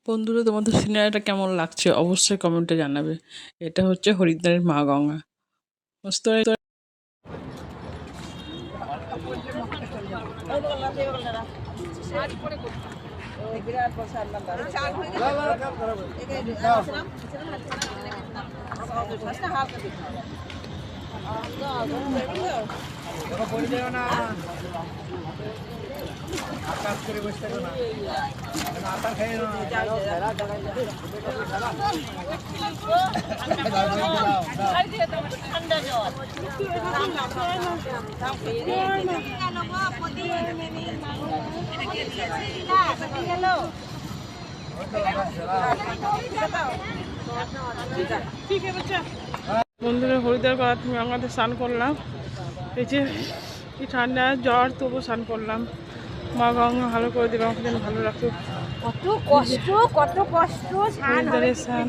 বন্ধুরা, তোমাদের সিনারিটা কেমন লাগছে অবশ্যই কমেন্টে জানাবে। এটা হচ্ছে হরিদ্বারের মা গঙ্গা। বুঝতে পারি আকাশ করে বসে থাকো না, আটা খেয়ে ঠান্ডা জল বন্ধুরা, হরিদ্বার গঙ্গাতে স্নান করলাম। এই যে কি ঠান্ডা জ্বর, তবু স্নান করলাম। মা গঙ্গা ভালো করে দিল, আমাকে যেন ভালো রাখুক। কত কষ্ট হরিদ্বারের স্নান।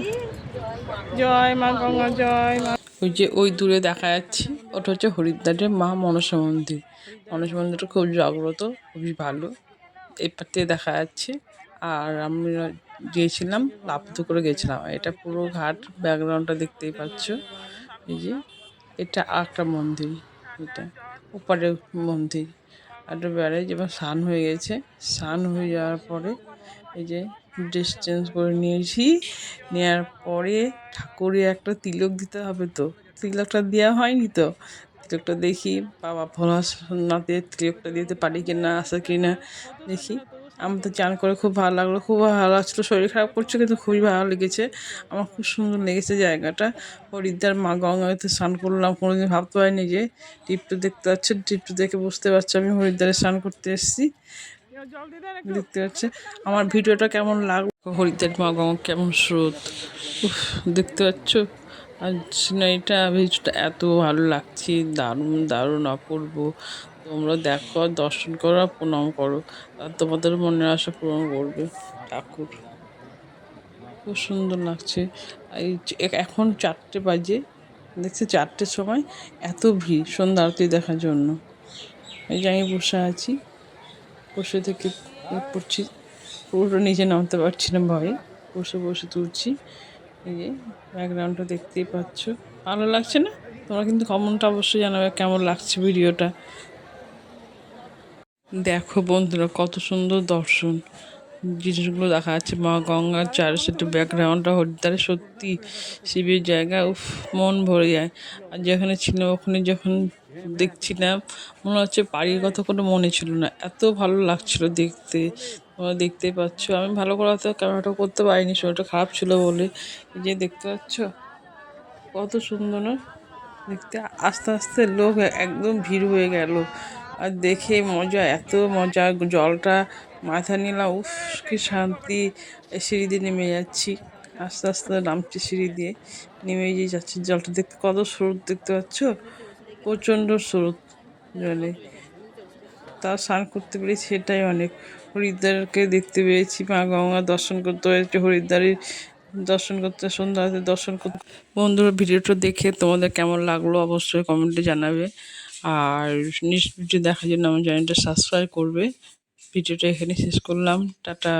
জয় মা গঙ্গা, জয় মা। ওই যে ওই দূরে দেখা যাচ্ছে, ওটা হচ্ছে হরিদ্বারের মা মনসা মন্দির। মনসা মন্দিরটা খুব জাগ্রত, খুবই ভালো। এই পার থেকে দেখা যাচ্ছে। আর আমরা গিয়েছিলাম, লাফুতে করে গেছিলাম। এটা পুরো ঘাট, ব্যাকগ্রাউন্ডটা দেখতেই পাচ্ছ। এই যে এটা একটা মন্দির, এটা ওপারের মন্দির। একটা ব্যারেজ, এবার স্নান হয়ে গেছে। স্নান হয়ে যাওয়ার পরে এই যে ড্রেস চেঞ্জ করে নিয়েছি। নেওয়ার পরে ঠাকুরে একটা তিলক দিতে হবে, তো তিলকটা দেওয়া হয়নি। তো তিলকটা দেখি বাবা ভোলানাথে তিলকটা দিতে পারি কি না, আসে কি না দেখি। আমার তো চান করে খুব ভালো লাগলো, খুব ভালো লাগছিলো। শরীর খারাপ করছে কিন্তু খুবই ভালো লেগেছে। আমার খুব সুন্দর লেগেছে জায়গাটা। হরিদ্বার মা গঙ্গাতে স্নান করলাম, কোনোদিন ভাবতে পারিনি যে টিপটু দেখতে পাচ্ছে। টিপটু দেখে বুঝতে পারছি আমি হরিদ্বারে স্নান করতে এসেছি। দেখতে পাচ্ছে আমার ভিডিওটা কেমন লাগলো, হরিদ্বার মা গঙ্গা কেমন স্রোত, দেখতে পাচ্ছ। আর সিনারিটা, ভিডিওটা এত ভালো লাগছে, দারুণ দারুণ অপূর্ব। তোমরা দেখো, দর্শন করো আর প্রণাম করো, আর তোমাদের মনের আশা পূরণ করবে ঠাকুর। খুব সুন্দর লাগছে। এই এখন 4টে বাজে, দেখছি 4টের সময় এত ভিড় সন্ধ্যা আরতি দেখার জন্য। এই যে আমি বসে আছি, বসে থেকে পড়ছি। পুরোটা নিচে নামতে পারছি না ভয়ে, বসে বসে তুলছি। এই যে ব্যাকগ্রাউন্ডটা দেখতেই পাচ্ছ, ভালো লাগছে না? তোমরা কিন্তু কমেন্টটা অবশ্যই জানাবে কেমন লাগছে ভিডিওটা। দেখো বন্ধুরা, কত সুন্দর দর্শন, জিনিসগুলো দেখা যাচ্ছে। মা গঙ্গার চারপাশে ব্যাকগ্রাউন্ডটা হরিদ্বারে সত্যি শিবের জায়গা। উফ, মন ভরে যায়। আর যেখানে ছিল ওখানে যখন দেখছিলাম, মনে হচ্ছে বাড়ির কথা কোনো মনে ছিল না, এত ভালো লাগছিল দেখতে। তোমরা দেখতেই পাচ্ছ। আমি ভালো করে তো ক্যামেরাটা করতে পারিনি, শরীরটা খারাপ ছিল বলে। এই যে দেখতে পাচ্ছ কত সুন্দর না দেখতে। আস্তে আস্তে লোক একদম ভিড় হয়ে গেল। আর দেখে মজা, এত মজা। জলটা মাথা নিলাম, উফ কি শান্তি। সিঁড়ি দিয়ে নেমে যাচ্ছি, আস্তে আস্তে নামছি সিঁড়ি দিয়ে, নেমে গিয়ে যাচ্ছি। জলটা দেখতে কত স্রোত, দেখতে পাচ্ছ, প্রচণ্ড স্রোত জলে। তাও স্নান করতে পেরেছি, সেটাই অনেক। হরিদ্বারকে দেখতে পেয়েছি, মা গঙ্গা দর্শন করতে পেরেছি, হরিদ্বারের দর্শন করতে, সন্ধ্যাতে দর্শন করতে। বন্ধুরা, ভিডিওটা দেখে তোমাদের কেমন লাগলো অবশ্যই কমেন্টে জানাবে। আর নেক্সট ভিডিও দেখার জন্য আমার চ্যানেলটা সাবস্ক্রাইব করবে। ভিডিওটা এখানে শেষ করলাম, টাটা।